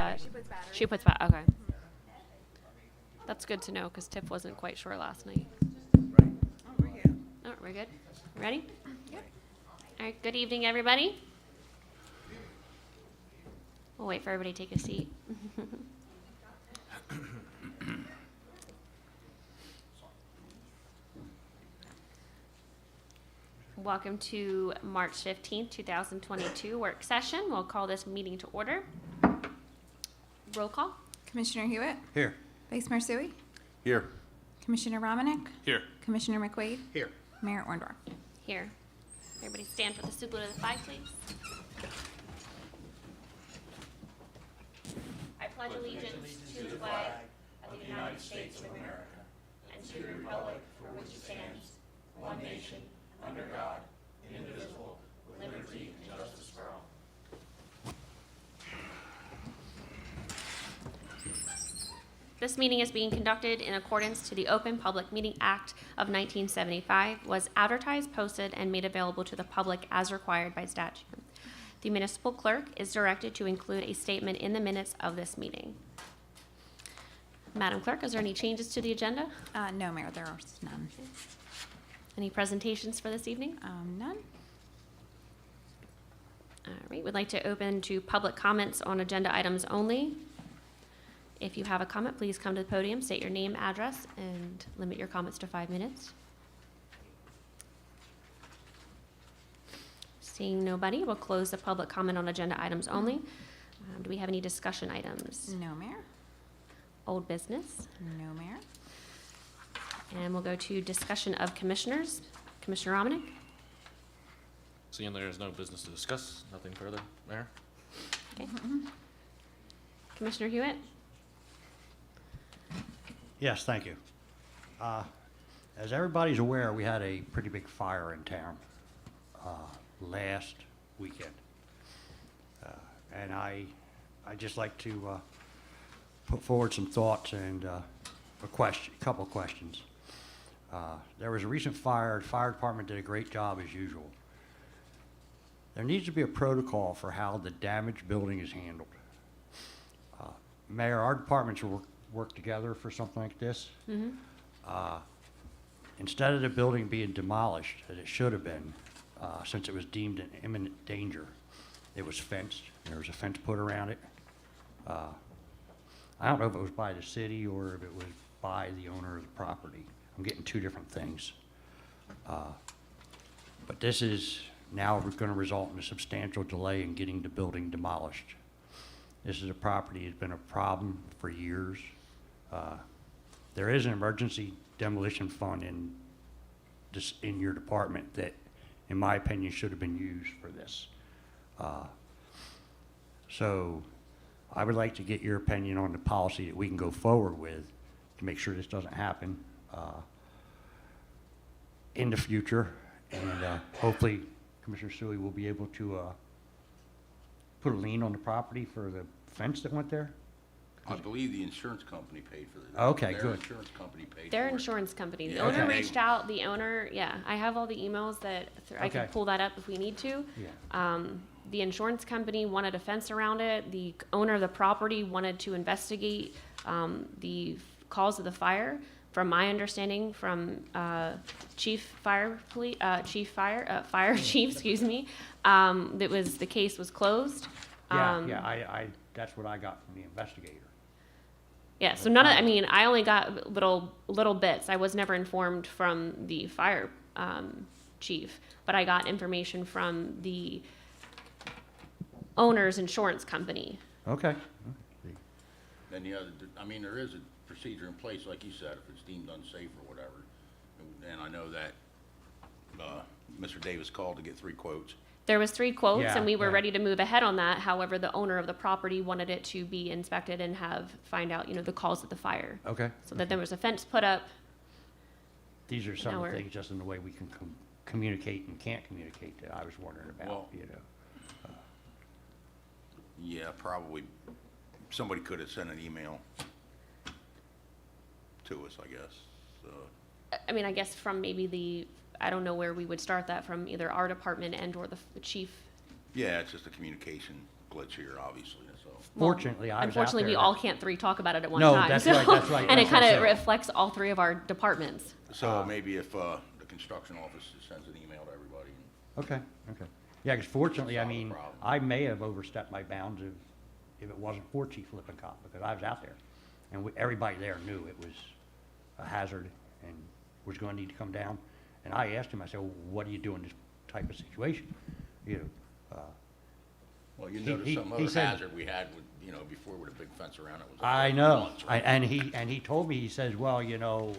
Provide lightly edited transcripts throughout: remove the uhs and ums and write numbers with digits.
that. She puts batteries. She puts okay. That's good to know because Tiff wasn't quite sure last night. Oh, we're good. Oh, we're good. Ready? Yep. All right. Good evening, everybody. We'll wait for everybody to take a seat. Welcome to March 15th, 2022 work session. We'll call this meeting to order. Roll call. Commissioner Hewitt? Here. Vice Mayor Sui? Here. Commissioner Romanek? Here. Commissioner McQuaid? Here. Mayor Orndorff? Here. Everybody stand for the salute of the flag, please. I pledge allegiance to the flag of the United States of America and to the republic for which it stands, one nation, under God, indivisible, with liberty and justice for all. This meeting is being conducted in accordance to the Open Public Meeting Act of 1975, was advertised, posted, and made available to the public as required by statute. The municipal clerk is directed to include a statement in the minutes of this meeting. Madam Clerk, is there any changes to the agenda? No, Mayor, there are none. Any presentations for this evening? None? All right, we'd like to open to public comments on agenda items only. If you have a comment, please come to the podium, state your name, address, and limit your comments to 5 minutes. Seeing nobody, we'll close the public comment on agenda items only. Do we have any discussion items? No, Mayor? Old business? No, Mayor? And we'll go to discussion of commissioners. Commissioner Romanek? Seeing there is no business to discuss, nothing further, Mayor? Okay. Commissioner Hewitt? Yes, thank you. As everybody's aware, we had a pretty big fire in town last weekend. And I just like to put forward some thoughts and a couple of questions. There was a recent fire. The fire department did a great job as usual. There needs to be a protocol for how the damaged building is handled. Mayor, our departments work together for something like this. Mm-hmm. Instead of the building being demolished, as it should have been, since it was deemed an imminent danger, it was fenced. There was a fence put around it. I don't know if it was by the city or if it was by the owner of the property. I'm getting two different things. But this is now going to result in a substantial delay in getting the building demolished. This is a property that's been a problem for years. There is an emergency demolition fund in your department that, in my opinion, should have been used for this. So I would like to get your opinion on the policy that we can go forward with to make sure this doesn't happen in the future. And hopefully Commissioner Sui will be able to put a lien on the property for the fence that went there. I believe the insurance company paid for it. Okay, Their good. insurance company paid for it. Their insurance company. The Yeah, owner okay. reached out, the owner, yeah, I have all the emails that, I can Okay. pull that up if we need to. Yeah. The insurance company wanted a fence around it. The owner of the property wanted to investigate the cause of the fire. From my understanding, from fire chief, excuse me, the case was closed. I that's what I got from the investigator. Yeah, so none of, I mean, I only got little bits. I was never informed from the fire chief, but I got information from the owner's insurance company. Okay. Then the other, I mean, there is a procedure in place, like you said, if it's deemed unsafe or whatever. And I know that Mr. Davis called to get 3 quotes. There was 3 quotes, Yeah, and we were yeah. ready to move ahead on that. However, the owner of the property wanted it to be inspected and find out, the cause of the fire. Okay. So that there was a fence put up. These are some Now of the we're- things just in the way we can communicate and can't communicate that I was wondering about, Well- Yeah, probably somebody could have sent an email to us, I guess. I mean, I guess from maybe I don't know where we would start that, from either our department and or the chief. Yeah, it's just a communication glitch here, obviously. That's so. Fortunately, I was out Unfortunately, we there. all can't talk about it at one No, time. that's so- right, that's right, And it that's what kind I'm of saying. reflects all three of our departments. So maybe if, the construction office sends an email to everybody. Okay, okay. Yeah, because fortunately, I Solve the mean, problem. I may have overstepped my bounds if it wasn't for Chief Lippincott, because I was out there. And everybody there knew it was a hazard and was gonna need to come down. And I asked him, I said, well, what do you do in this type of situation? You know, Well, you He- noticed he- some he other said- hazard we had with, before with a big fence around it was. I know, months, right? and he told me, he says, well, you know,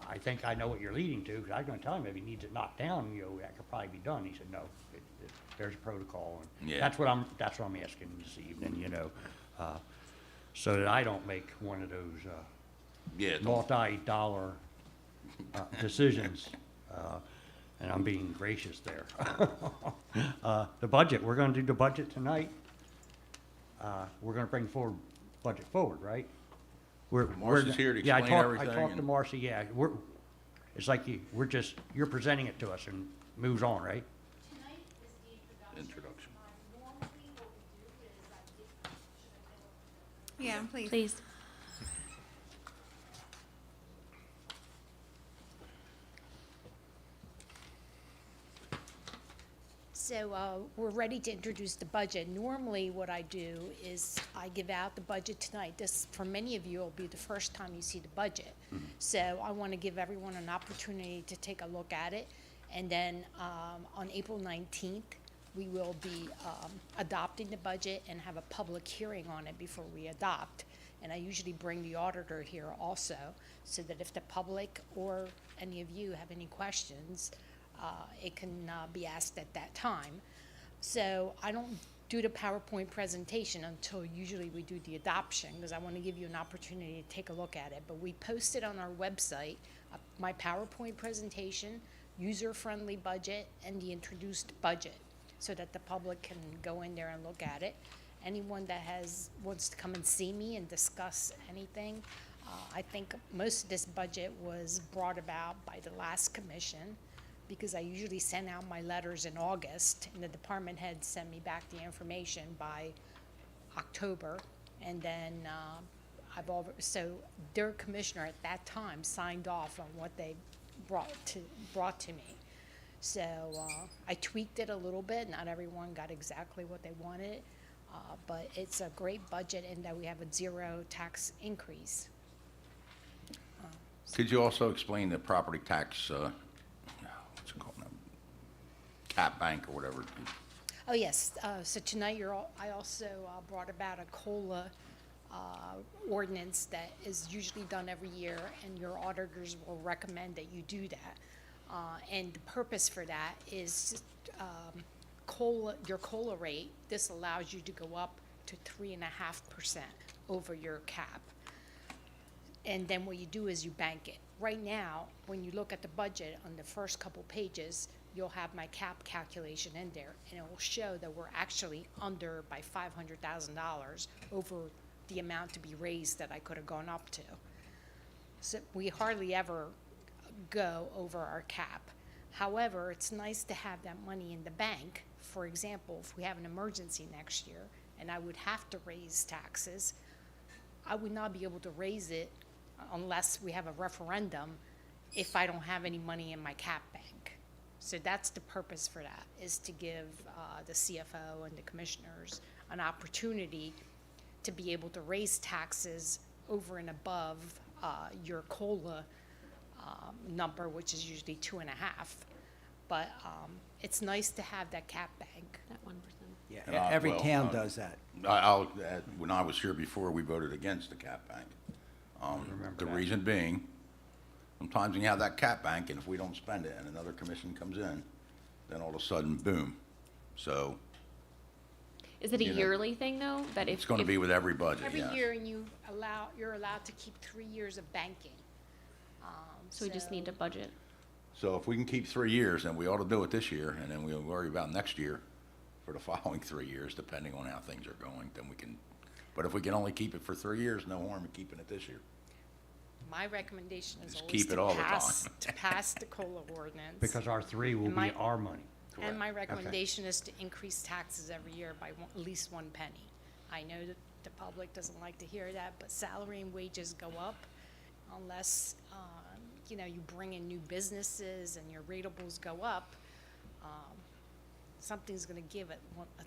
I think I know what you're leading to, because I was gonna tell him if he needs it knocked down, you know, that could probably be done. He said, no, there's a protocol, and Yeah. that's what I'm asking this evening, you know, so that I don't make one of those, Yeah, don't- multi-dollar, decisions, and I'm being gracious there. The budget, we're gonna do the budget tonight. We're gonna bring budget forward, right? Marcy's here to Yeah, explain I everything talked to and- Marcy, yeah, it's like you're presenting it to us and moves on, right? Tonight is the Introduction. Normally, what we do is I give, should I go? Yeah, please. Please. So, we're ready to introduce the budget. Normally, what I do is I give out the budget tonight. This, for many of you, will be the first time you see the budget. So I want to give everyone an opportunity to take a look at it. And then, on April 19th, we will be, adopting the budget and have a public hearing on it before we adopt. And I usually bring the auditor here also, so that if the public or any of you have any questions, it can be asked at that time. So I don't do the PowerPoint presentation until usually we do the adoption, because I want to give you an opportunity to take a look at it. But we posted on our website my PowerPoint presentation, user-friendly budget, and the introduced budget, so that the public can go in there and look at it. Anyone that wants to come and see me and discuss anything, I think most of this budget was brought about by the last commission, because I usually send out my letters in August, and the department heads send me back the information by October. And then, so their commissioner at that time signed off on what they brought to me. So, I tweaked it a little bit. Not everyone got exactly what they wanted, but it's a great budget in that we have a zero tax increase. Could you also explain the property tax, what's it called now? Cap bank or whatever? Oh, yes, so tonight I also brought about a COLA ordinance that is usually done every year, and your auditors will recommend that you do that. And the purpose for that is your COLA rate, this allows you to go up to 3.5% over your cap. And then what you do is you bank it. Right now, when you look at the budget on the first couple pages, you'll have my cap calculation in there, and it will show that we're actually under by $500,000 over the amount to be raised that I could have gone up to. So we hardly ever go over our cap. However, it's nice to have that money in the bank. For example, if we have an emergency next year and I would have to raise taxes, I would not be able to raise it unless we have a referendum if I don't have any money in my cap bank. So that's the purpose for that, is to give the CFO and the commissioners an opportunity to be able to raise taxes over and above your COLA number, which is usually 2.5. But it's nice to have that cap bank. That 1%. Yeah, And I- every well, town does that. When I was here before, we voted against the cap bank. remember The that. reason being, sometimes when you have that cap bank, and if we don't spend it and another commission comes in, then all of a sudden, boom. So Is it a You know, yearly thing, though? That if it's gonna if- be with every budget, Every yes. year, and you're allowed to keep 3 years of banking. So we just need to budget. So if we can keep 3 years, then we ought to do it this year, and then we'll worry about next year for the following 3 years, depending on how things are going, then we can, but if we can only keep it for 3 years, no harm in keeping it this year. My recommendation is Just always keep it to all the pass, time. to pass the COLA ordinance. Because our 3 will And be my- our money. And my recommendation is to increase taxes every year by at least 1 penny. I know that the public doesn't like to hear that, but salary and wages go up unless, you know, you bring in new businesses and your ratables go up. Something's gonna give at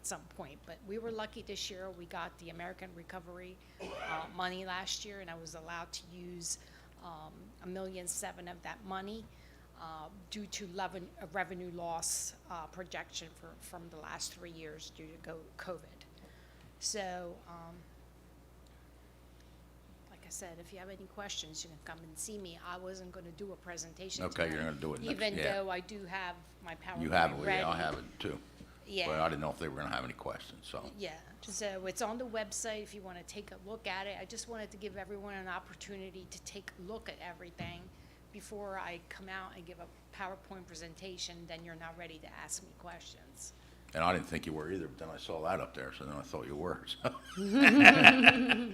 some point, but we were lucky this year. We got the American Recovery money last year, and I was allowed to use $1.7 million of that money due to revenue loss projection from the last 3 years due to COVID. So, like I said, if you have any questions, you can come and see me. I wasn't gonna do a presentation Okay, you're tonight, gonna do it next, even yeah. though I do have my PowerPoint You have it, ready. yeah, I have it too. Yeah. But I didn't know if they were gonna have any questions, so. Yeah, so it's on the website if you want to take a look at it. I just wanted to give everyone an opportunity to take a look at everything before I come out and give a PowerPoint presentation, then you're not ready to ask me questions. And I didn't think you were either, but then I saw that up there, so then I thought you were, so. No.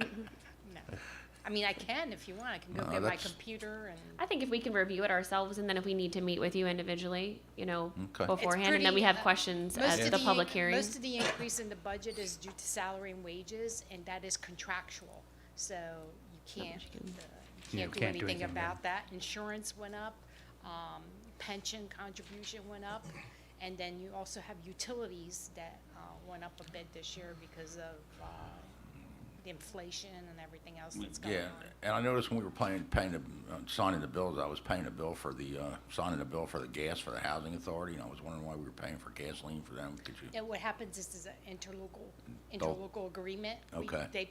I mean, I can if you want. I can go No, get my that's- computer and. I think if we can review it ourselves, and then if we need to meet with you individually, you know, Okay. beforehand, and then we pretty, have uh, questions Most at of the public hearing. Most of the increase in the budget is due to salary and wages, and that is contractual. So you can't, you can- you Yeah, can't do can't do anything anything about that. Insurance went up, pension contribution went up, and then you also have utilities that went up a bit this year because of the inflation and everything else that's going Yeah, on. and I noticed when we were signing the bills, I was paying a bill for signing a bill for the gas for the housing authority, and I was wondering why we were paying for gasoline for them. Could you? And what happens is an interlocal agreement. Okay.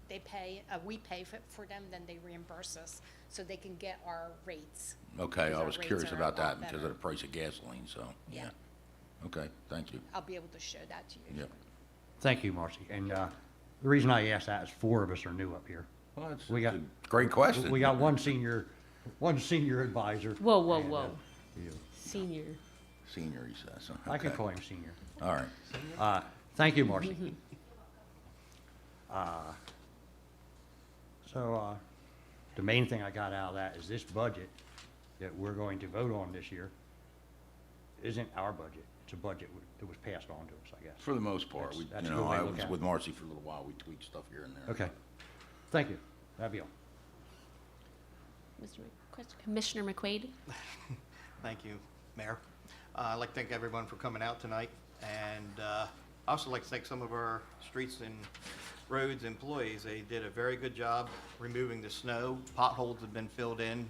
They pay, we pay for them, then they reimburse us, so they can get our rates. Okay, Because I our was rates curious are a about that lot because of better. the price of gasoline, so, yeah. Okay, thank you. I'll be able to show that to you. Yep. Thank you, Marcy. And the reason I asked that is 4 of us are new up here. Well, it's We got- a great question. We got one senior advisor. Whoa, whoa, and, whoa. you. Senior. Senior, he says, so, I can okay. call him senior. All right. Thank you, Marcy. So, the main thing I got out of that is this budget that we're going to vote on this year isn't our budget. It's a budget that was passed on to us, I guess. For the most part, That's- we, that's you a good know, way I to look was at it. with Marcy for a little while, we tweaked stuff here and there. Okay. Thank you. That'd be all. Commissioner McQuaid? Thank you, Mayor. I'd like to thank everyone for coming out tonight, and I also like to thank some of our streets and roads employees. They did a very good job removing the snow. Potholes have been filled in.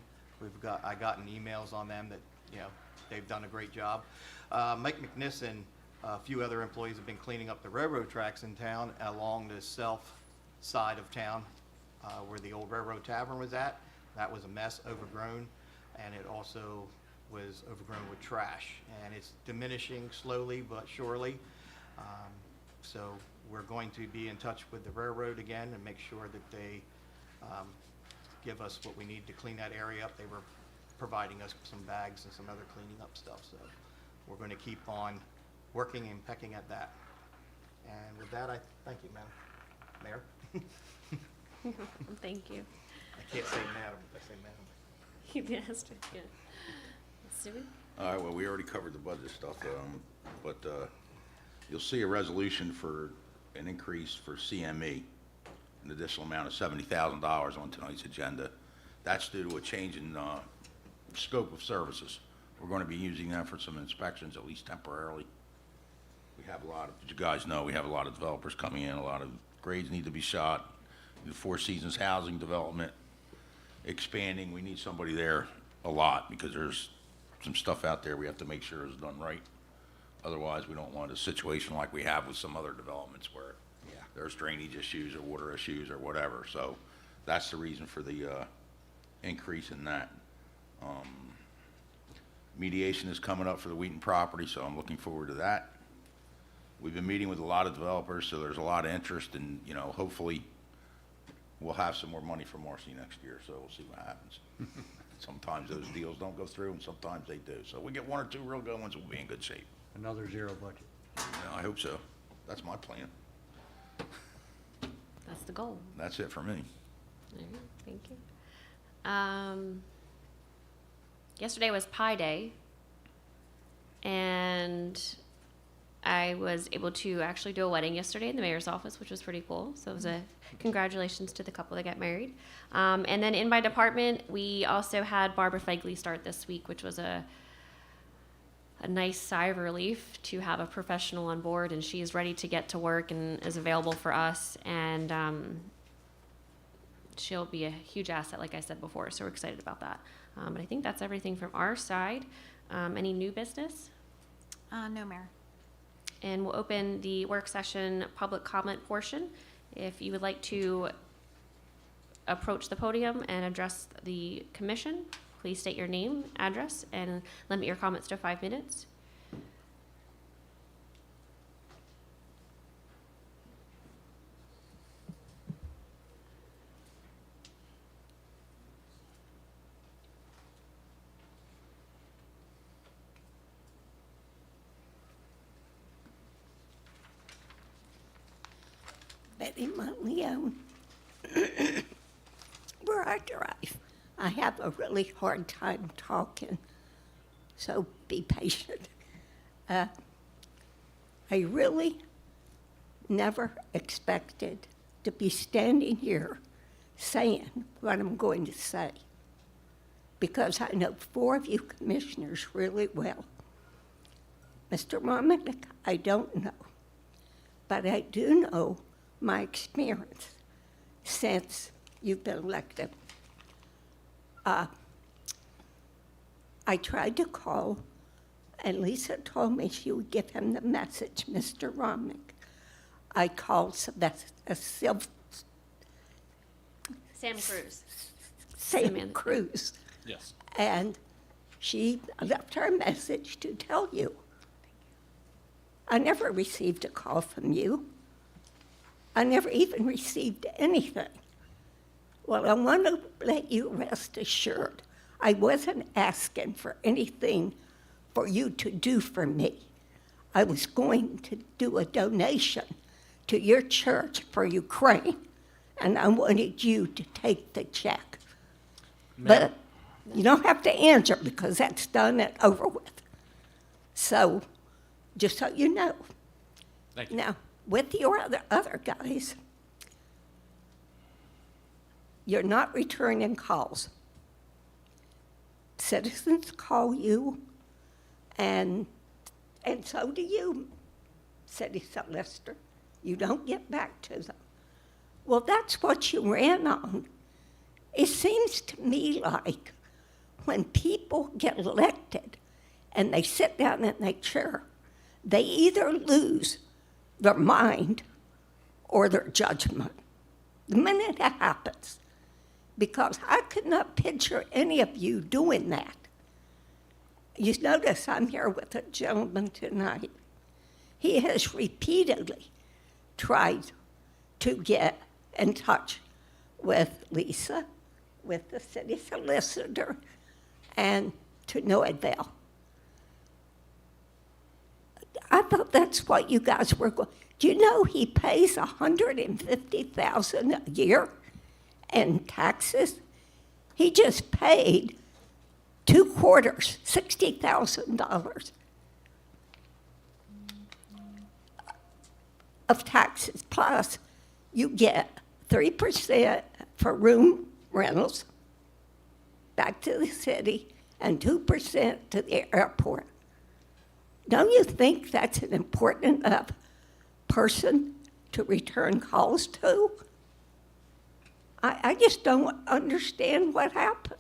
I gotten emails on them that, you know, they've done a great job. Mike McNiss and a few other employees have been cleaning up the railroad tracks in town along the south side of town where the old Railroad Tavern was at. That was a mess, overgrown, and it also was overgrown with trash. And it's diminishing slowly but surely. So we're going to be in touch with the railroad again and make sure that they give us what we need to clean that area up. They were providing us some bags and some other cleaning up stuff, so we're going to keep on working and pecking at that. And with that, I thank you, Mayor. Thank you. I can't say madam, I say madam. You asked it, yeah. Stewie? All right, well, we already covered the budget stuff, but you'll see a resolution for an increase for CME, an additional amount of $70,000 on tonight's agenda. That's due to a change in scope of services. We're going to be using that for some inspections, at least temporarily. We have a lot of, as you guys know, we have a lot of developers coming in, a lot of grades need to be shot. The Four Seasons housing development expanding, we need somebody there a lot because there's some stuff out there we have to make sure is done right. Otherwise, we don't want a situation like we have with some other developments where there's drainage issues or water issues or whatever. So that's the reason for the increase in that. Mediation is coming up for the Wheaton property, so I'm looking forward to that. We've been meeting with a lot of developers, so there's a lot of interest, and, you know, hopefully we'll have some more money from Marcy next year, so we'll see what happens. Sometimes those deals don't go through, and sometimes they do. So we get one or two real good ones, we'll be in good shape. Another zero budget. Yeah, I hope so. That's my plan. That's the goal. That's it for me. All right, thank you. Yesterday was Pi Day, and I was able to actually do a wedding yesterday in the mayor's office, which was pretty cool. So it was a congratulations to the couple that got married. And then in my department, we also had Barbara Fegley start this week, which was a nice sigh of relief to have a professional on board, and she is ready to get to work and is available for us. And she'll be a huge asset, like I said before. So we're excited about that. But I think that's everything from our side. Any new business? No, Mayor. And we'll open the work session public comment portion. If you would like to approach the podium and address the commission, please state your name, address, and limit your comments to 5 minutes. Betty Leone. Where I drive, I have a really hard time talking, so be patient. I really never expected to be standing here saying what I'm going to say, because I know 4 of you commissioners really well. Mr. Romanek, I don't know, but I do know my experience since you've been elected. I tried to call, and Lisa told me she would give him the message, Mr. Romanek. I called Sam Sam Cruz, Yes. and she left her a message to tell you. I never received a call from you. I never even received anything. Well, I want to let you rest assured, I wasn't asking for anything for you to do for me. I was going to do a donation to your church for Ukraine, and I wanted you to take the check. But you don't have to answer because that's done and over with. So, just so you know. Thank you. Now, with your other guys, you're not returning calls. Citizens call you, and so do you, city solicitor. You don't get back to them. Well, that's what you ran on. It seems to me like when people get elected and they sit down in their chair, they either lose their mind or their judgment the minute it happens, because I could not picture any of you doing that. You notice I'm here with a gentleman tonight. He has repeatedly tried to get in touch with Lisa, with the city solicitor, and to no avail. I thought that's what you guys were going. Do you know he pays $150,000 a year in taxes? He just paid 2 quarters, $60,000 of taxes. Plus, you get 3% for room rentals back to the city and 2% to the airport. Don't you think that's an important enough person to return calls to? I just don't understand what happened.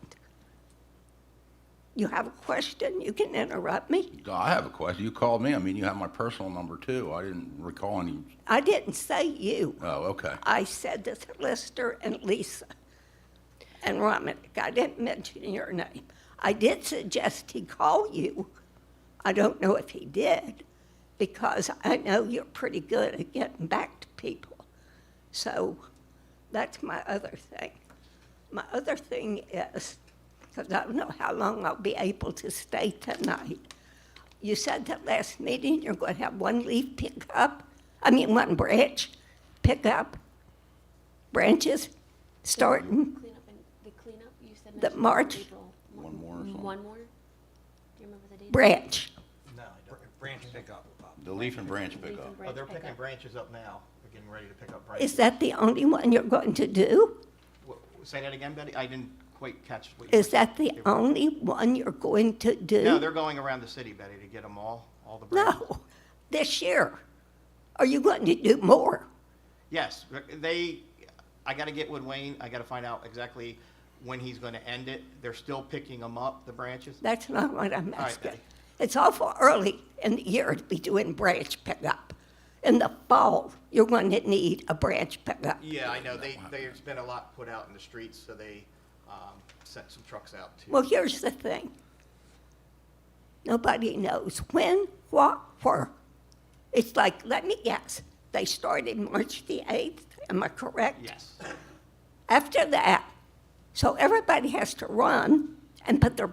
You have a question? You can interrupt me. I have a question. You called me. I mean, you have my personal number, too. I didn't recall any. I didn't say you. Oh, okay. I said the solicitor and Lisa and Romanek. I didn't mention your name. I did suggest he call you. I don't know if he did, because I know you're pretty good at getting back to people. So that's my other thing. My other thing is, because I don't know how long I'll be able to stay tonight. You said that last meeting you're going to have one one branch pickup, branches starting The cleanup, you said. the March One more or something? One more? Do you remember the date? branch. No, branch pickup. The leaf and branch pickup. Oh, they're picking branches up now. They're getting ready to pick up branches. Is that the only one you're going to do? Say that again, Betty? I didn't quite catch what you Is that the They were- only one you're going to do? No, they're going around the city, Betty, to get them all the branches. No, this year. Are you going to do more? Yes, I gotta get with Wayne. I gotta find out exactly when he's gonna end it. They're still picking them up, the branches. That's not what I'm All right, asking. Betty. It's awful early in the year to be doing branch pickup. In the fall, you're going to need a branch pickup. Yeah, I know. There's been a lot put out in the streets, so they sent some trucks out too. Well, here's the thing. Nobody knows when, what, where. It's like, let me guess, they started March the 8th, am I correct? Yes. After that, so everybody has to run and put their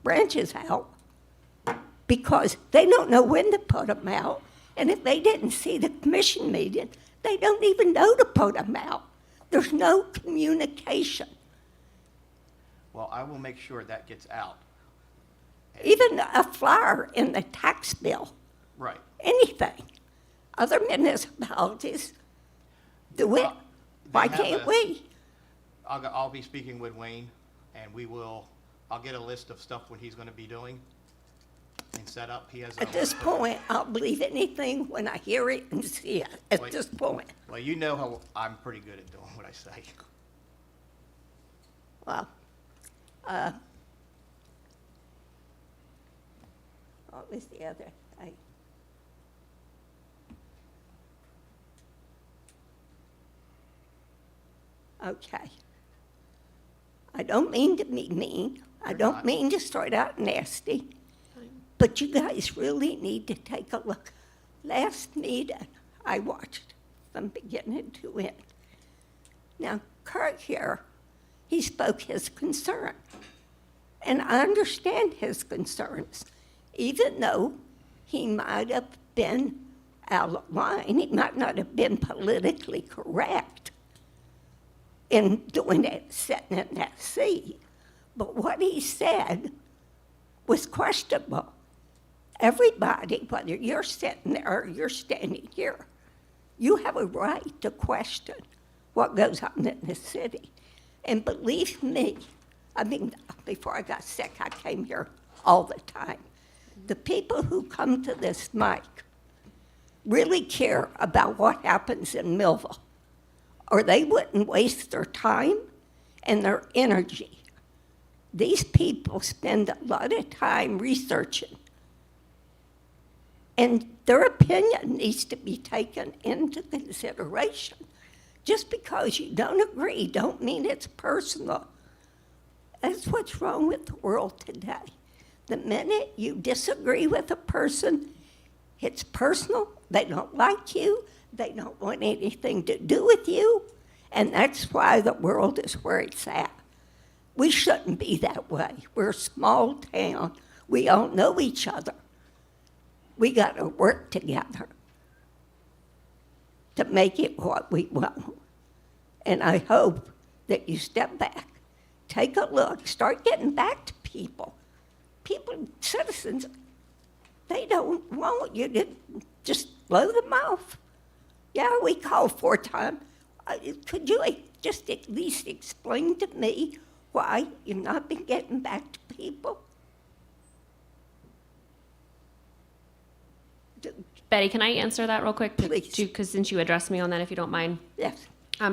branches out because they don't know when to put them out. And if they didn't see the commission meeting, they don't even know to put them out. There's no communication. Well, I will make sure that gets out. Even a flyer in the tax bill, Right. anything. Other municipalities do it. They Why have can't a- we? I'll be speaking with Wayne, and I'll get a list of stuff what he's gonna be doing and set up. He has. At this point, I'll believe anything when I hear it and see it, at Wait. this point. Well, you know how I'm pretty good at doing what I say. Well, what was the other thing? Okay. I don't mean to be mean. I You're don't not. mean to start out nasty. But you guys really need to take a look. Last meeting, I watched from beginning to end. Now, Kurt here, he spoke his concern. And I understand his concerns, even though he might have been out of line, he might not have been politically correct in doing it, sitting in that seat. But what he said was questionable. Everybody, whether you're sitting there or you're standing here, you have a right to question what goes on in the city. And believe me, I mean, before I got sick, I came here all the time. The people who come to this mic really care about what happens in Millville, or they wouldn't waste their time and their energy. These people spend a lot of time researching, and their opinion needs to be taken into consideration. Just because you don't agree don't mean it's personal. That's what's wrong with the world today. The minute you disagree with a person, it's personal, they don't like you, they don't want anything to do with you, and that's why the world is where it's at. We shouldn't be that way. We're a small town. We all know each other. We got to work together to make it what we want. And I hope that you step back, take a look, start getting back to people. People, citizens, they don't want you to just blow them off. Yeah, we called 4 times. Could you just at least explain to me why you've not been getting back to people? Betty, can I answer that real quick? Please. Because since you addressed me on that, if you don't mind. Yes.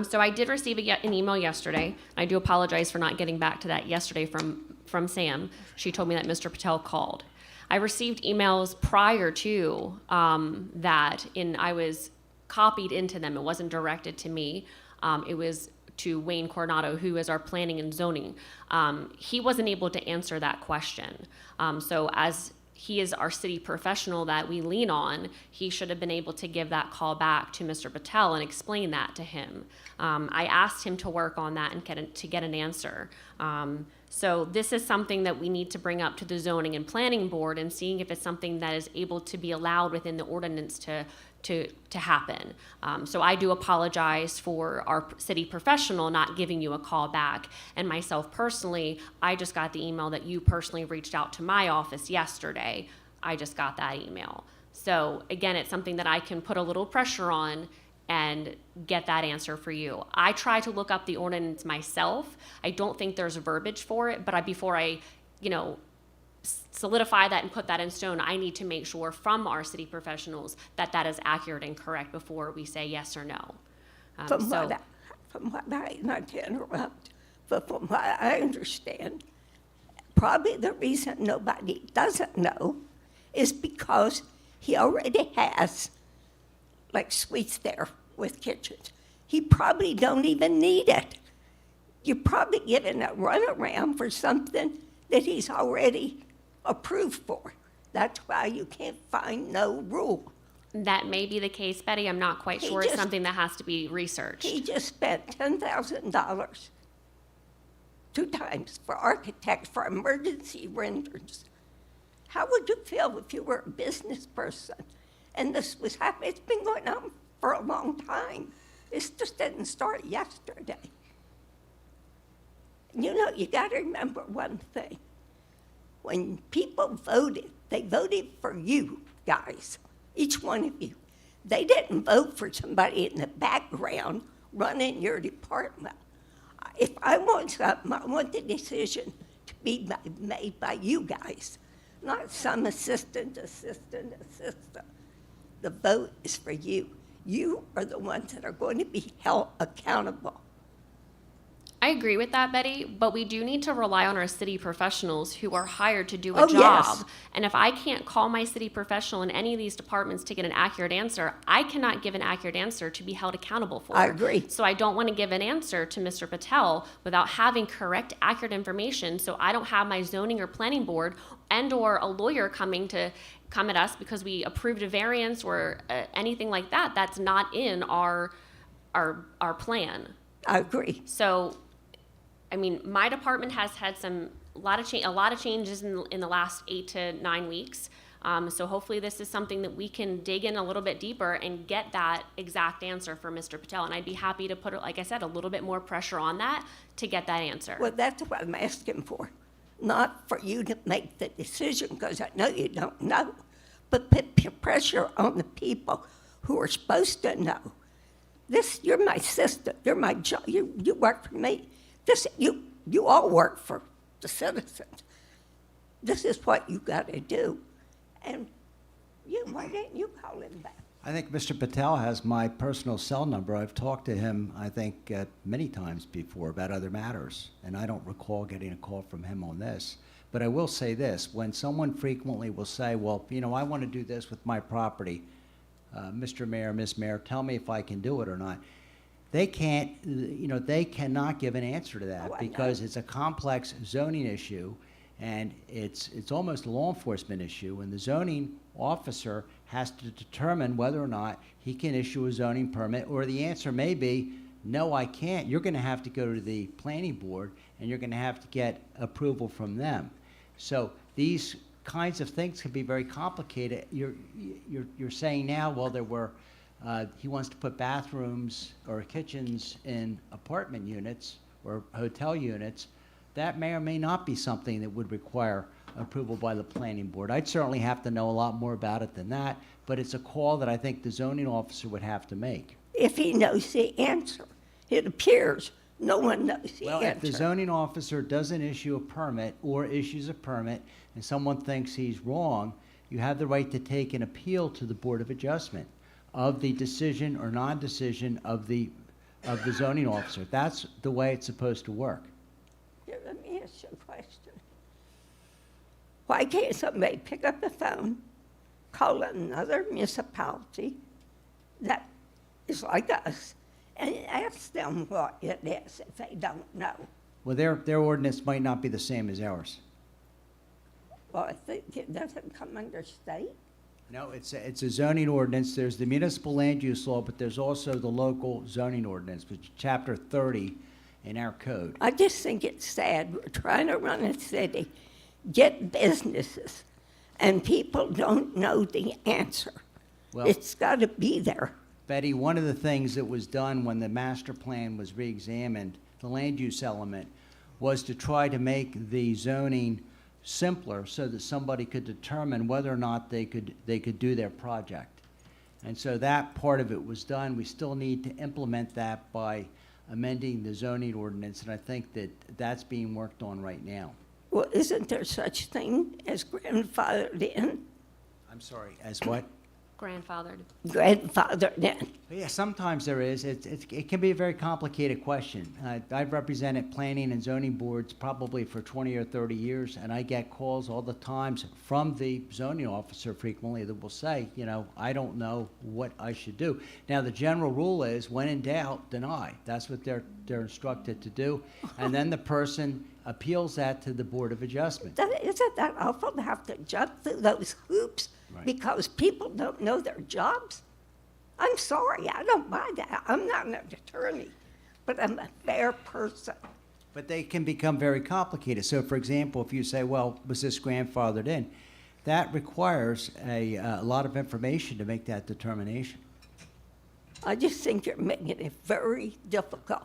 So I did receive an email yesterday. I do apologize for not getting back to that yesterday from Sam. She told me that Mr. Patel called. I received emails prior to that, and I was copied into them. It wasn't directed to me. It was to Wayne Coronado, who is our planning and zoning. He wasn't able to answer that question. So as he is our city professional that we lean on, he should have been able to give that call back to Mr. Patel and explain that to him. I asked him to work on that and get an answer. So this is something that we need to bring up to the zoning and planning board and seeing if it's something that is able to be allowed within the ordinance to happen. So I do apologize for our city professional not giving you a call back. And myself personally, I just got the email that you personally reached out to my office yesterday. I just got that email. So again, it's something that I can put a little pressure on and get that answer for you. I try to look up the ordinance myself. I don't think there's verbiage for it, but before I, solidify that and put that in stone, I need to make sure from our city professionals that that is accurate and correct before we say yes or no. From what I, not to interrupt, but from what I understand, probably the reason nobody doesn't know is because he already has, like, suites there with kitchens. He probably don't even need it. You're probably giving a runaround for something that he's already approved for. That's why you can't find no rule. That may be the case, Betty. I'm not quite sure. It's just- something that has to be researched. He just spent $10,000 2 times for architects for emergency renderings. How would you feel if you were a business person and this was happening? It's been going on for a long time. This just didn't start yesterday. You got to remember one thing. When people voted, they voted for you guys, each one of you. They didn't vote for somebody in the background running your department. If I want something, I want the decision to be made by you guys, not some assistant. The vote is for you. You are the ones that are going to be held accountable. I agree with that, Betty, but we do need to rely on our city professionals who are hired to do a Oh, job. yes. And if I can't call my city professional in any of these departments to get an accurate answer, I cannot give an accurate answer to be held accountable for. I agree. So I don't want to give an answer to Mr. Patel without having correct, accurate information, so I don't have my zoning or planning board and/or a lawyer come at us because we approved a variance or anything like that. That's not in our plan. I agree. So, I mean, my department has had a lot of changes in the last 8 to 9 weeks. So hopefully this is something that we can dig in a little bit deeper and get that exact answer for Mr. Patel. And I'd be happy to put, like I said, a little bit more pressure on that to get that answer. Well, that's what I'm asking for. Not for you to make the decision, because I know you don't know, but put pressure on the people who are supposed to know. You're my sister. You're my job. You work for me. You all work for the citizens. This is what you got to do. And why didn't you call him back? I think Mr. Patel has my personal cell number. I've talked to him, I think, many times before about other matters, and I don't recall getting a call from him on this. But I will say this, when someone frequently will say, well, I want to do this with my property, Mr. Mayor, Ms. Mayor, tell me if I can do it or not. They can't, they cannot give an answer to that Oh, I because know. it's a complex zoning issue, and it's almost a law enforcement issue, and the zoning officer has to determine whether or not he can issue a zoning permit, or the answer may be, no, I can't. You're going to have to go to the planning board, and you're going to have to get approval from them. So these kinds of things can be very complicated. You're saying now, well, he wants to put bathrooms or kitchens in apartment units or hotel units. That may or may not be something that would require approval by the planning board. I'd certainly have to know a lot more about it than that, but it's a call that I think the zoning officer would have to make. If he knows the answer. It appears no one knows the Well, if the answer. zoning officer doesn't issue a permit or issues a permit and someone thinks he's wrong, you have the right to take an appeal to the Board of Adjustment of the decision or non-decision of the zoning officer. That's the way it's supposed to work. Here, let me ask you a question. Why can't somebody pick up the phone, call another municipality that is like us, and ask them what it is if they don't know? Well, their ordinance might not be the same as ours. Well, I think it doesn't come under state. No, it's a zoning ordinance. There's the municipal land use law, but there's also the local zoning ordinance, which is Chapter 30 in our code. I just think it's sad. We're trying to run a city, get businesses, and people don't know the answer. Well- It's got to be there. Betty, one of the things that was done when the master plan was reexamined, the land use element, was to try to make the zoning simpler so that somebody could determine whether or not they could do their project. And so that part of it was done. We still need to implement that by amending the zoning ordinance, and I think that that's being worked on right now. Well, isn't there such thing as grandfathered in? I'm sorry, as what? Grandfathered. Grandfathered in. Yeah, sometimes there is. It can be a very complicated question. I've represented planning and zoning boards probably for 20 or 30 years, and I get calls all the times from the zoning officer frequently that will say, you know, I don't know what I should do. Now, the general rule is, when in doubt, deny. That's what they're instructed to do. And then the person appeals that to the Board of Adjustment. Isn't that awful to have to jump through those hoops Right. because people don't know their jobs? I'm sorry, I don't buy that. I'm not an attorney, but I'm a fair person. But they can become very complicated. So, for example, if you say, well, was this grandfathered in? That requires a lot of information to make that determination. I just think you're making it very difficult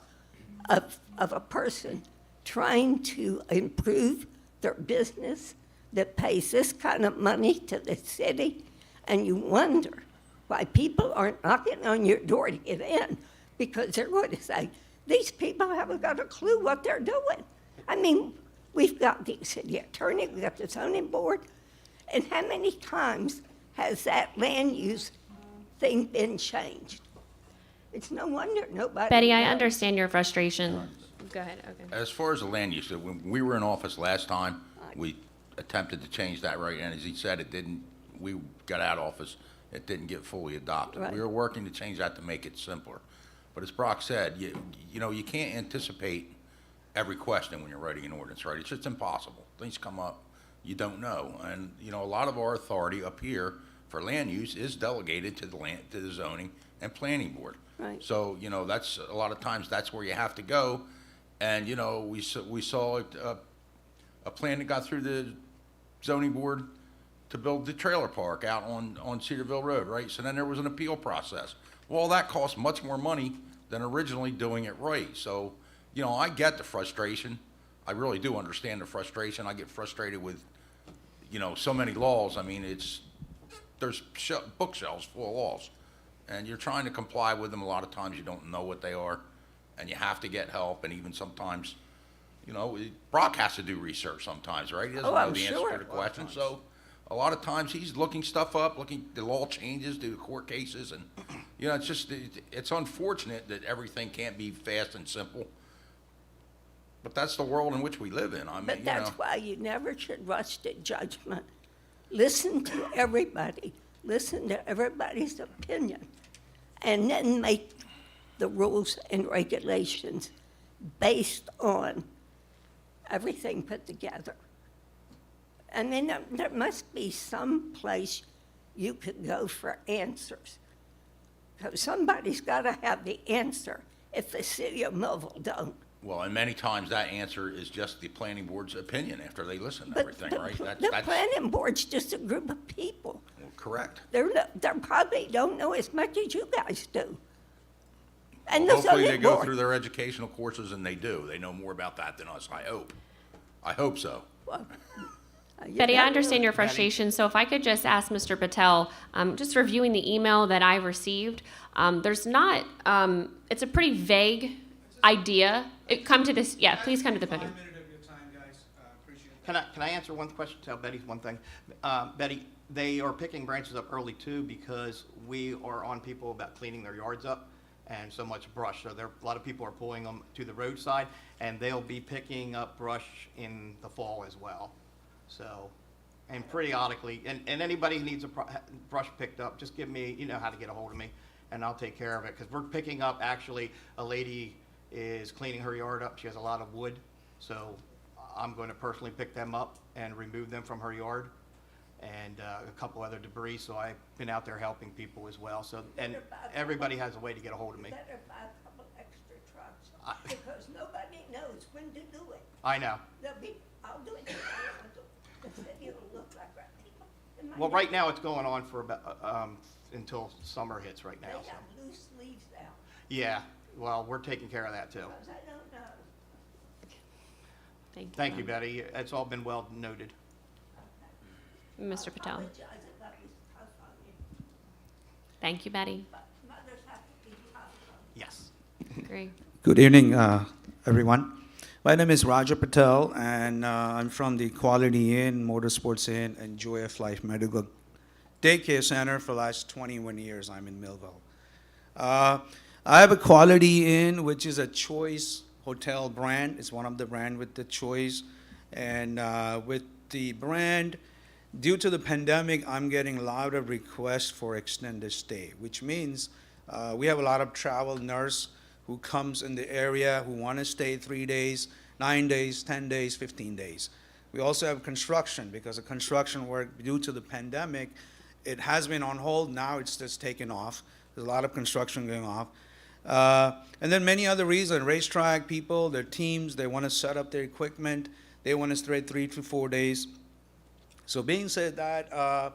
of a person trying to improve their business that pays this kind of money to the city, and you wonder why people aren't knocking on your door to get in, because they're going to say, these people haven't got a clue what they're doing. I mean, we've got the city attorney, we've got the zoning board, and how many times has that land use thing been changed? It's no wonder nobody Betty, I knows. understand your frustration. Go ahead, okay. As far as the land use, when we were in office last time, we attempted to change that right, and as he said, it didn't, we got out of office, it didn't get fully adopted. Right. We were working to change that to make it simpler. But as Brock said, you know, you can't anticipate every question when you're writing an ordinance, right? It's just impossible. Things come up, you don't know. And, you know, a lot of our authority up here for land use is delegated to the zoning and planning board. Right. So, you know, that's, a lot of times, that's where you have to go. And, you know, we saw a plan that got through the zoning board to build the trailer park out on Cedarville Road, right? So then there was an appeal process. Well, that cost much more money than originally doing it right. So, you know, I get the frustration. I really do understand the frustration. I get frustrated with, you know, so many laws. I mean, there's bookshelves full of laws, and you're trying to comply with them. A lot of times you don't know what they are, and you have to get help, and even sometimes, you know, Brock has to do research sometimes, right? He doesn't Oh, know I'm the answer sure. to the question, so a lot of times he's looking stuff up, the law changes due to court cases, and, you know, it's just, it's unfortunate that everything can't be fast and simple, but that's the world in which we live in. I mean, But you that's know. why you never should rush to judgment. Listen to everybody. Listen to everybody's opinion. And then make the rules and regulations based on everything put together. I mean, there must be some place you could go for answers. Because somebody's got to have the answer if the city of Millville don't. Well, and many times that answer is just the planning board's opinion after they listen to But everything, right? the planning board's just a group of people. Correct. They probably don't know as much as you guys do. And Well, the hopefully they zoning go board. through their educational courses, and they do. They know more about that than us, I hope. I hope so. Well, you Betty, I never understand know. your frustration, so if I could just ask Mr. Patel, just reviewing the email that I received, there's not, it's a pretty vague idea. Please come to the podium. 5 minutes of your time, guys. Appreciate that. Can I answer one question, tell Betty one thing? Betty, they are picking branches up early too because we are on people about cleaning their yards up and so much brush. So a lot of people are pulling them to the roadside, and they'll be picking up brush in the fall as well. So, and periodically, and anybody who needs a brush picked up, just give me, you know how to get a hold of me, and I'll take care of it. Because we're picking up, actually, a lady is cleaning her yard up. She has a lot of wood, so I'm going to personally pick them up and remove them from her yard, and a couple other debris. So I've been out there helping people as well. So, and everybody has a way to get a hold of me. Better buy a couple extra trucks, because nobody knows when to do it. I know. I'll do it. The city will look like that. People in my Well, right now it's going on for about until summer hits right They now. So. have loose leaves out, Yeah. Well, we're taking care of that too. because I don't know. Thank you, Betty. It's all been well noted. Mr. Patel. Thank you, Betty. Yes. Agree. Good evening, everyone. My name is Raja Patel, and I'm from the Quality Inn, Motorsports Inn, and Joy of Life Medical Daycare Center. For the last 21 years, I'm in Millville. I have a Quality Inn, which is a Choice hotel brand. It's one of the brand with the Choice. And with the brand, due to the pandemic, I'm getting a lot of requests for extended stay, which means we have a lot of travel nurse who comes in the area who want to stay 3 days, 9 days, 10 days, 15 days. We also have construction, because the construction work, due to the pandemic, it has been on hold. Now it's just taken off. There's a lot of construction going off. And then many other reasons. Racetrack people, their teams, they want to set up their equipment. They want to stay 3 to 4 days. So being said that,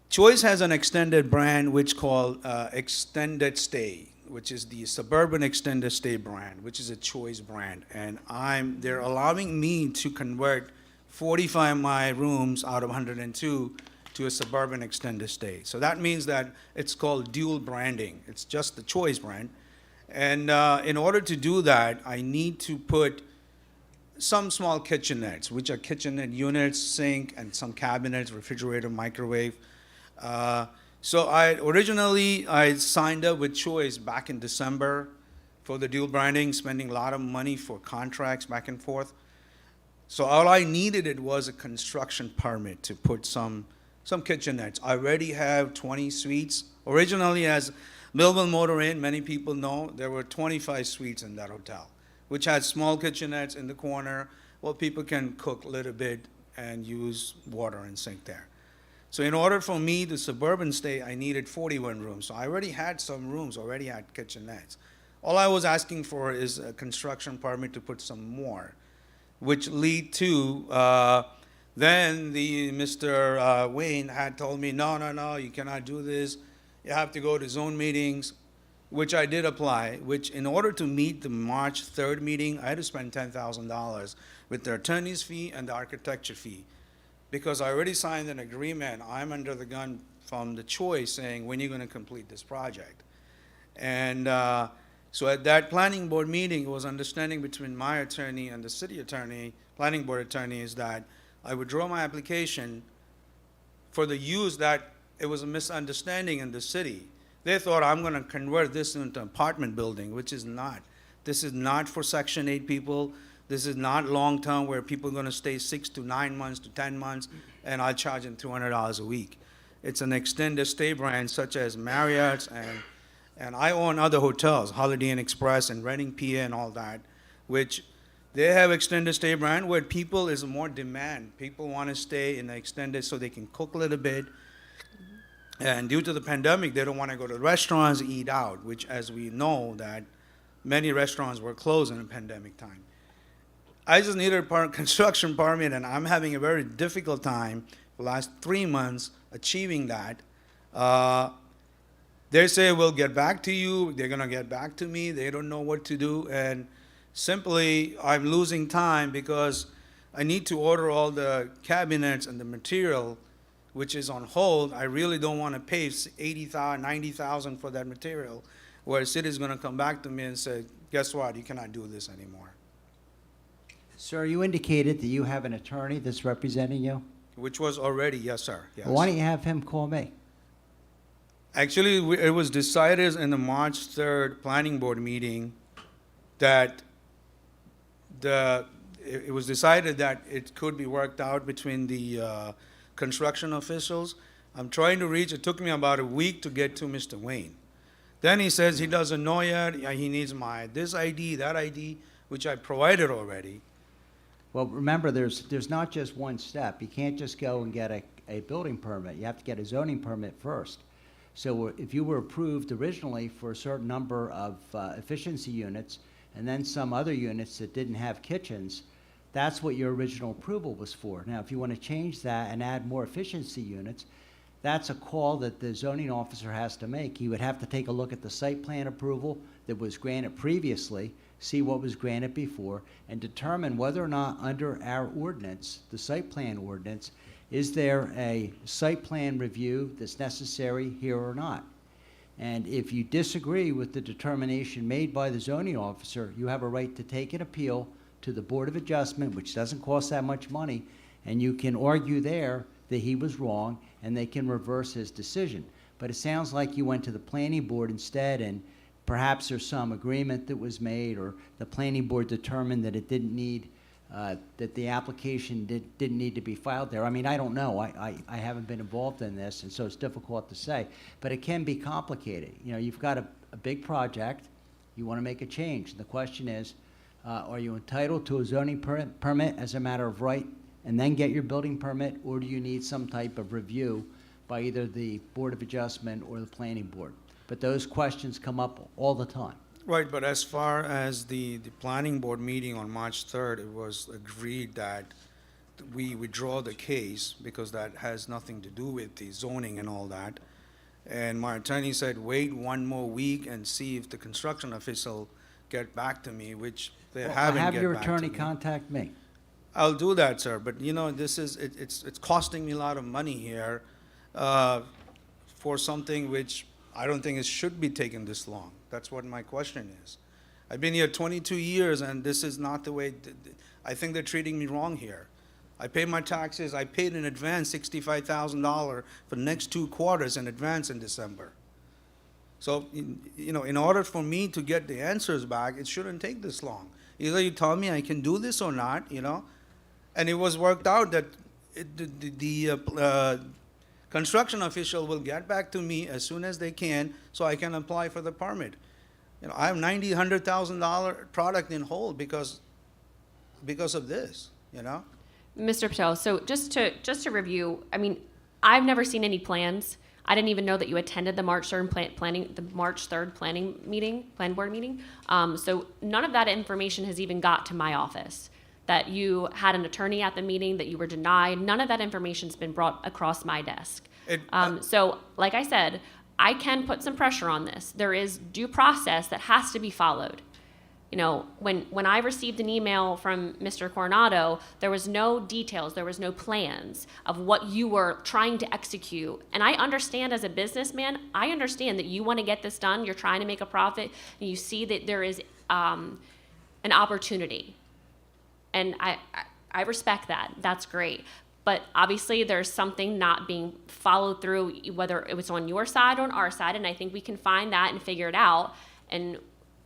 Choice has an extended brand which called Extended Stay, which is the Suburban Extended Stay brand, which is a Choice brand. And they're allowing me to convert 45 of my rooms out of 102 to a Suburban Extended Stay. So that means that it's called dual branding. It's just the Choice brand. And in order to do that, I need to put some small kitchenettes, which are kitchenette units, sink, and some cabinets, refrigerator, microwave. So originally I signed up with Choice back in December for the dual branding, spending a lot of money for contracts back and forth. So all I needed was a construction permit to put some kitchenettes. I already have 20 suites. Originally, as Millville Motor Inn, many people know, there were 25 suites in that hotel, which had small kitchenettes in the corner where people can cook a little bit and use water and sink there. So in order for me to Suburban stay, I needed 41 rooms. So I already had some rooms, already had kitchenettes. All I was asking for is a construction permit to put some more, which lead to, then Mr. Wayne had told me, no, you cannot do this. You have to go to zone meetings, which I did apply, which in order to meet the March 3rd meeting, I had to spend $10,000 with the attorney's fee and the architecture fee. Because I already signed an agreement, I'm under the gun from the Choice saying, when are you going to complete this project? And so at that planning board meeting, it was understanding between my attorney and the city attorney, planning board attorney, is that I withdraw my application for the use that it was a misunderstanding in the city. They thought I'm going to convert this into an apartment building, which is not. This is not for Section 8 people. This is not long-term where people are going to stay 6 to 9 months to 10 months, and I'll charge them $200 a week. It's an extended stay brand such as Marriott's, and I own other hotels, Holiday Inn Express and Reading PA and all that, which they have extended stay brand where people is more demand. People want to stay in the extended so they can cook a little bit. And due to the pandemic, they don't want to go to restaurants, eat out, which as we know that many restaurants were closed in the pandemic time. I just needed a construction permit, and I'm having a very difficult time the last 3 months achieving that. They say, we'll get back to you. They're going to get back to me. They don't know what to do. And simply, I'm losing time because I need to order all the cabinets and the material, which is on hold. I really don't want to pay $80,000, $90,000 for that material, where the city is going to come back to me and say, guess what, you cannot do this anymore. Sir, you indicated that you have an attorney that's representing you. Which was already, yes, sir. Yes. Well, why don't you have him call me? Actually, it was decided in the March 3rd planning board meeting that it was decided that it could be worked out between the construction officials. I'm trying to reach, it took me about a week to get to Mr. Wayne. Then he says he doesn't know yet, he needs this ID, that ID, which I provided already. Well, remember, there's not just one step. You can't just go and get a building permit. You have to get a zoning permit first. So if you were approved originally for a certain number of efficiency units and then some other units that didn't have kitchens, that's what your original approval was for. Now, if you want to change that and add more efficiency units, that's a call that the zoning officer has to make. He would have to take a look at the site plan approval that was granted previously, see what was granted before, and determine whether or not under our ordinance, the site plan ordinance, is there a site plan review that's necessary here or not? And if you disagree with the determination made by the zoning officer, you have a right to take an appeal to the Board of Adjustment, which doesn't cost that much money, and you can argue there that he was wrong, and they can reverse his decision. But it sounds like you went to the planning board instead, and perhaps there's some agreement that was made, or the planning board determined that it didn't need, that the application didn't need to be filed there. I mean, I don't know. I haven't been involved in this, and so it's difficult to say. But it can be complicated. You know, you've got a big project. You want to make a change. The question is, are you entitled to a zoning permit as a matter of right and then get your building permit, or do you need some type of review by either the Board of Adjustment or the Planning Board? But those questions come up all the time. Right, but as far as the planning board meeting on March 3rd, it was agreed that we withdraw the case because that has nothing to do with the zoning and all that. And my attorney said, wait one more week and see if the construction official get back to me, which they Well, haven't have get your back to attorney me. contact me. I'll do that, sir, but you know, this is, it's costing me a lot of money here for something which I don't think it should be taking this long. That's what my question is. I've been here 22 years, and this is not the way, I think they're treating me wrong here. I pay my taxes, I paid in advance $65,000 for the next 2 quarters in advance in December. So, you know, in order for me to get the answers back, it shouldn't take this long. Either you tell me I can do this or not, you know? And it was worked out that the construction official will get back to me as soon as they can so I can apply for the permit. You know, I have $100,000 product in hold because of this, you know? Mr. Patel, so just to review, I mean, I've never seen any plans. I didn't even know that you attended the March 3rd plan board meeting. So none of that information has even got to my office. That you had an attorney at the meeting, that you were denied. None of that information's been brought across my desk. So, like I said, I can put some pressure on this. There is due process that has to be followed. You know, when I received an email from Mr. Coronado, there was no details, there was no plans of what you were trying to execute. And I understand as a businessman, I understand that you want to get this done, you're trying to make a profit, and you see that there is an opportunity. And I respect that. That's great. But obviously there's something not being followed through, whether it was on your side or on our side, and I think we can find that and figure it out. And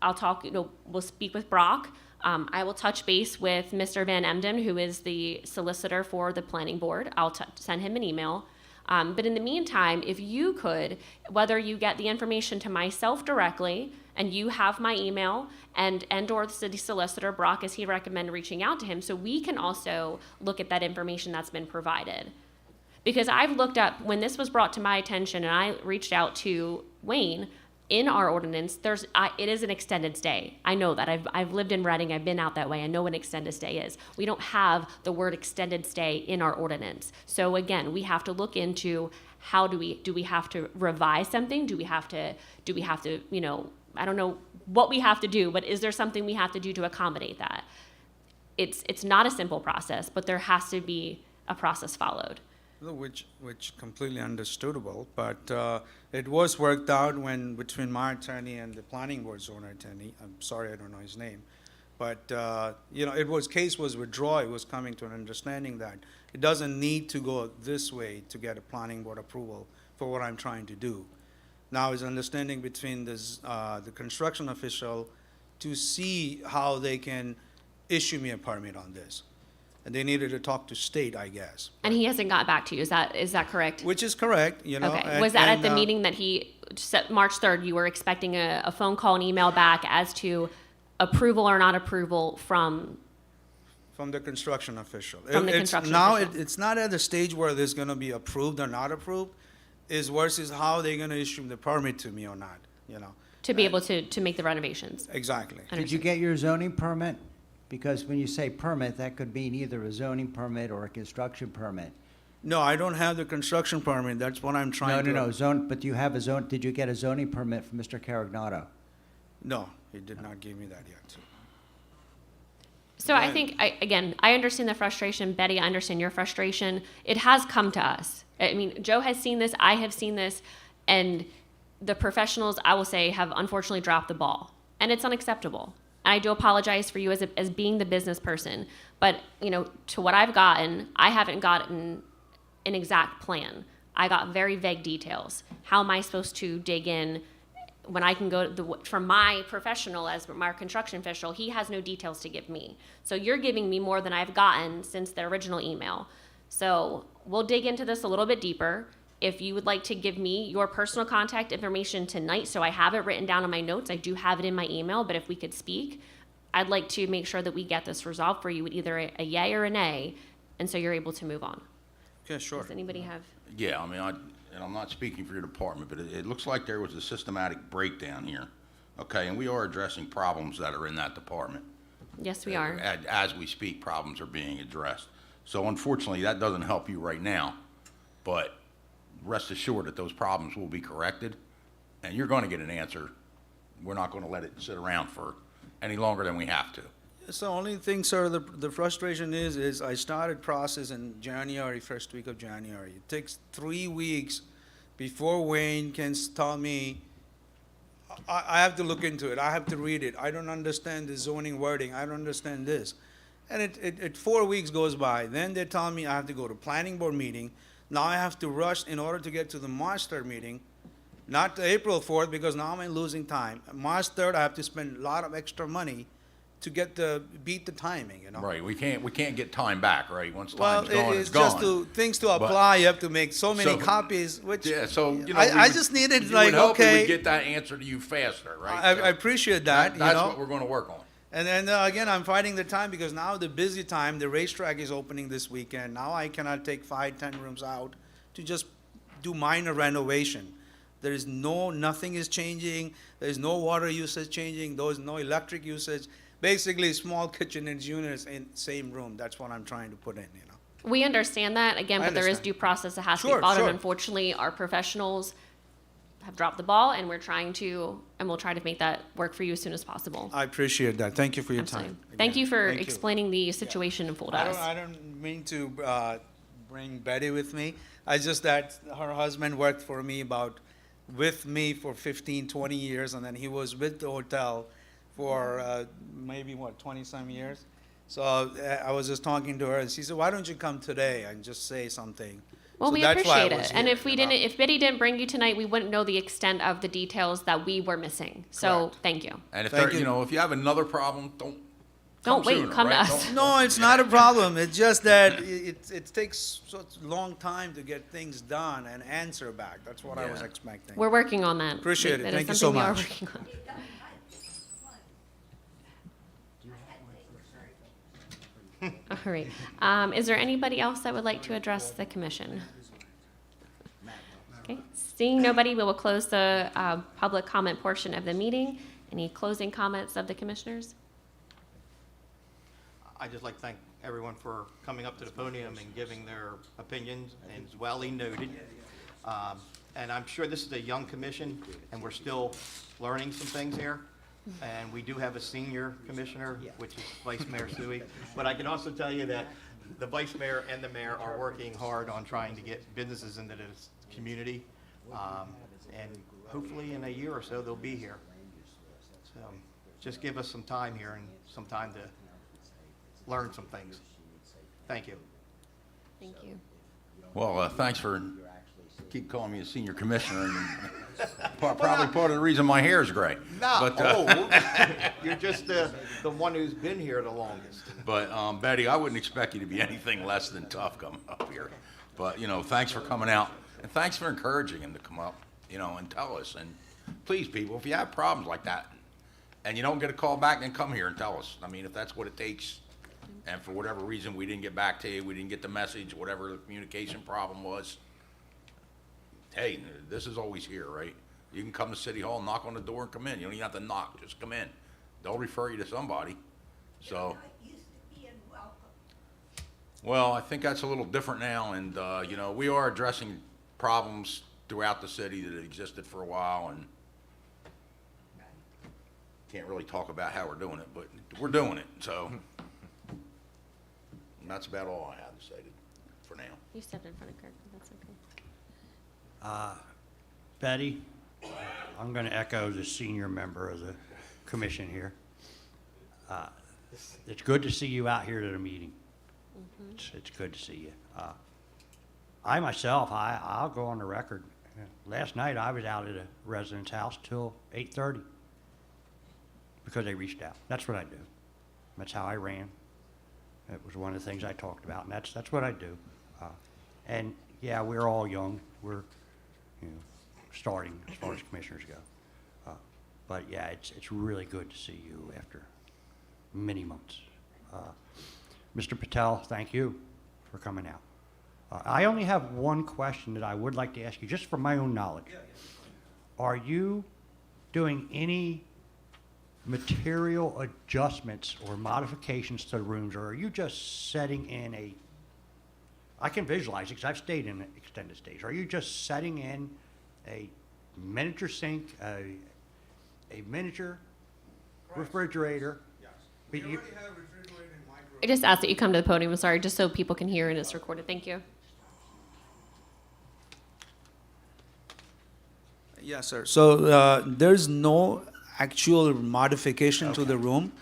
I'll talk, you know, we'll speak with Brock. I will touch base with Mr. Van Emden, who is the solicitor for the planning board. I'll send him an email. But in the meantime, if you could, whether you get the information to myself directly, and you have my email, and or the city solicitor, Brock, as he recommended reaching out to him, so we can also look at that information that's been provided. Because I've looked up, when this was brought to my attention, and I reached out to Wayne, in our ordinance, it is an extended stay. I know that. I've lived in Reading. I've been out that way. I know what an extended stay is. We don't have the word extended stay in our ordinance. So again, we have to look into how do we have to revise something? Do we have to, you know, I don't know what we have to do, but is there something we have to do to accommodate that? It's not a simple process, but there has to be a process followed. Which completely understandable, but it was worked out between my attorney and the planning board's owner attorney. I'm sorry, I don't know his name, but you know, case was withdrawn. It was coming to an understanding that it doesn't need to go this way to get a planning board approval for what I'm trying to do. Now is understanding between the construction official to see how they can issue me a permit on this. And they needed to talk to state, I guess. And he hasn't got back to you. Is that correct? Which is correct, you know. Okay. Was that at the meeting that he set March 3rd? You were expecting a phone call and email back as to approval or not approval from the construction official. Now it's not at the stage where there's going to be approved or not approved. Is versus how they're going to issue the permit to me or not, you know. To be able to make the renovations. Exactly. Did you get your zoning permit? Because when you say permit, that could mean either a zoning permit or a construction permit. No, I don't have the construction permit. That's what I'm trying to. No, but do you have did you get a zoning permit from Mr. Carignato? No, he did not give me that yet. So I think, again, I understand the frustration. Betty, I understand your frustration. It has come to us. I mean, Joe has seen this, I have seen this, and the professionals, I will say, have unfortunately dropped the ball. And it's unacceptable. And I do apologize for you as being the business person. But, you know, to what I've gotten, I haven't gotten an exact plan. I got very vague details. How am I supposed to dig in when I can go from my professional as my construction official? He has no details to give me. So you're giving me more than I've gotten since the original email. So we'll dig into this a little bit deeper. If you would like to give me your personal contact information tonight, so I have it written down on my notes, I do have it in my email, but if we could speak, I'd like to make sure that we get this resolved for you with either a yay or a nay, and so you're able to move on. Okay, sure. Does anybody have? Yeah, I mean, and I'm not speaking for your department, but it looks like there was a systematic breakdown here. Okay, and we are addressing problems that are in that department. Yes, we are. As we speak, problems are being addressed. So unfortunately, that doesn't help you right now, but rest assured that those problems will be corrected, and you're going to get an answer. We're not going to let it sit around for any longer than we have to. It's the only thing, sir, the frustration is I started process in January, first week of January. It takes 3 weeks before Wayne can tell me, I have to look into it, I have to read it, I don't understand the zoning wording, I don't understand this. And it 4 weeks goes by, then they tell me I have to go to planning board meeting. Now I have to rush in order to get to the March 3rd meeting, not the April 4th, because now I'm losing time. March 3rd, I have to spend a lot of extra money to beat the timing, you know? Right, we can't get time back, right? Once Well, time's gone, it's it's just gone. things to apply, you have to make so many So- copies, which, Yeah, so, you know. I just needed, you like, would hope that okay. we get that answer to you faster, right? I So appreciate that, you That's know? what we're gonna work on. And then, again, I'm fighting the time because now the busy time, the racetrack is opening this weekend. Now I cannot take 5, 10 rooms out to just do minor renovation. There is nothing is changing, there's no water usage changing, there's no electric usage. Basically, small kitchenette units in same room, that's what I'm trying to put in, you know? We understand that, again, I but there is understand. due process that has to Sure, be followed. And sure. unfortunately, our professionals have dropped the ball, and we'll try to make that work for you as soon as possible. I appreciate that, thank you for your Absolutely. time. Thank you for Thank you. explaining the situation in full to us. I don't mean to bring Betty with me. I just that her husband worked with me for 15, 20 years, and then he was with the hotel for maybe, 20-some years. So I was just talking to her, and she said, why don't you come today and just say something? Well, So we that's why I appreciate was it. And here, if we you know? didn't, if Biddy didn't bring you tonight, we wouldn't know the extent of the details that we were missing. So Correct. thank you. And if Thank there, you. if you have another problem, Don't come wait, sooner, come to right? us. Don't- No, it's not a problem. It's just that it takes such a long time to get things done and answer back. That's what I was Yeah. expecting. We're working on that. Appreciate it. That is Thank you so something we are much. working on. All right. Is there anybody else that would like to address the commission? Okay, seeing nobody, we will close the public comment portion of the meeting. Any closing comments of the commissioners? I'd just like to thank everyone for coming up to the podium and giving their opinions, and as well noted. And I'm sure this is a young commission, and we're still learning some things here. And we do have a senior commissioner, which is Vice Mayor Suey. But I can also tell you that the vice mayor and the mayor are working hard on trying to get businesses into this community. And hopefully in a year or so, they'll be here. So just give us some time here and some time to learn some things. Thank you. Thank you. Well, thanks for keep calling me a senior commissioner. And probably part of the reason my hair is gray. No, But, you're just the one who's been here the longest. But Betty, I wouldn't expect you to be anything less than tough coming up here. But, thanks for coming out, and thanks for encouraging him to come up, and tell us. And please, people, if you have problems like that, and you don't get a call back, then come here and tell us. I mean, if that's what it takes, and for whatever reason we didn't get back to you, we didn't get the message, whatever the communication problem was, hey, this is always here, right? You can come to City Hall, knock on the door, and come in. You don't even have to knock, just come in. They'll refer you to somebody, so. Well, I think that's a little different now, and, we are addressing problems throughout the city that existed for a while, and can't really talk about how we're doing it, but we're doing it, so. That's about all I have to say for now. You stepped in front of Kirk, but that's okay. Betty, I'm going to echo the senior member of the commission here. It's good to see you out here at a meeting. It's good to see you. I myself, I'll go on the record. Last night, I was out at a resident's house till 8:30 because they reached out. That's what I do. That's how I ran. It was one of the things I talked about, and that's what I do. And yeah, we're all young. We're, starting as far as commissioners go. But yeah, it's really good to see you after many months. Mr. Patel, thank you for coming out. I only have one question that I would like to ask you, just for my own knowledge. Are you doing any material adjustments or modifications to the rooms, or are you just setting in I can visualize it because I've stayed in extended stays. Are you just setting in a miniature sink, a miniature refrigerator? Yes. But you- have refrigerator and microwave. I just asked that you come to the podium, sorry, just so people can hear and it's recorded. Thank you. Yes, sir. So there's no actual modification to the room,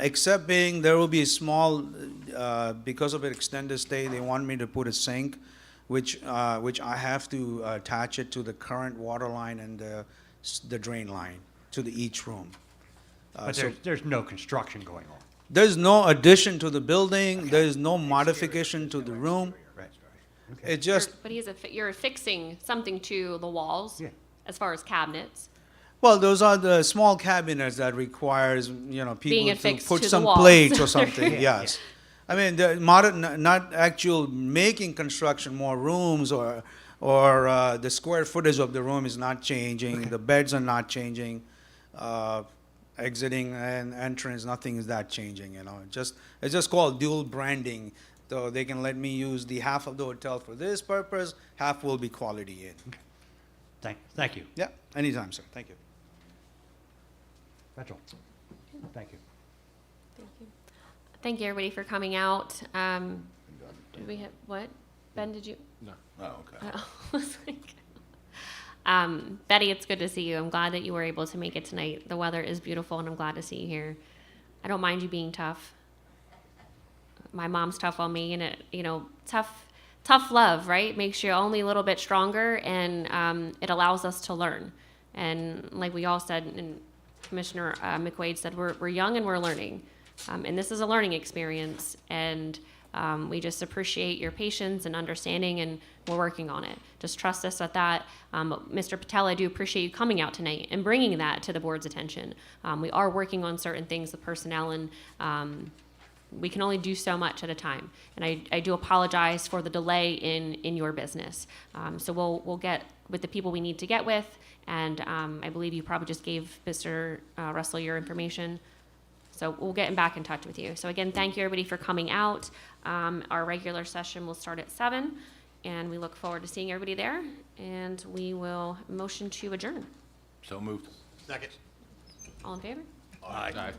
except being there will be a small, because of an extended stay, they want me to put a sink, which I have to attach it to the current water line and the drain line to each room. But So there's no construction going on. there's no addition to the building. There's no modification to the room. Right. Okay. It just But you're affixing something to the walls Yeah. as far as cabinets. Well, those are the small cabinets that requires, Being people to affixed put to the some walls. plates or something, Yeah, yes. I mean, the modern, not actual making construction, more rooms or the square footage of the room is not changing, the beds are not changing, exiting and entrance, nothing is that changing, It's just called dual branding, so they can let me use the half of the hotel for this purpose, half will be Quality Inn. Thank you. Yeah, anytime, sir, thank you. That's all. Thank you. Thank you. Thank you, everybody, for coming out. Did we have, what? Ben, did you? No. Oh, okay. I was like, Betty, it's good to see you. I'm glad that you were able to make it tonight. The weather is beautiful, and I'm glad to see you here. I don't mind you being tough. My mom's tough on me, and tough love, right? Makes you only a little bit stronger, and it allows us to learn. And like we all said, and Commissioner McQuaid said, we're young and we're learning. And this is a learning experience, and we just appreciate your patience and understanding, and we're working on it. Just trust us at that. Mr. Patel, I do appreciate you coming out tonight and bringing that to the board's attention. We are working on certain things with personnel, and we can only do so much at a time. And I do apologize for the delay in your business. So we'll get with the people we need to get with, and I believe you probably just gave Mr. Russell your information. So we'll get back in touch with you. So again, thank you everybody for coming out. Our regular session will start at 7, and we look forward to seeing everybody there. And we will motion to adjourn. So moved. Second. All in favor? Aye.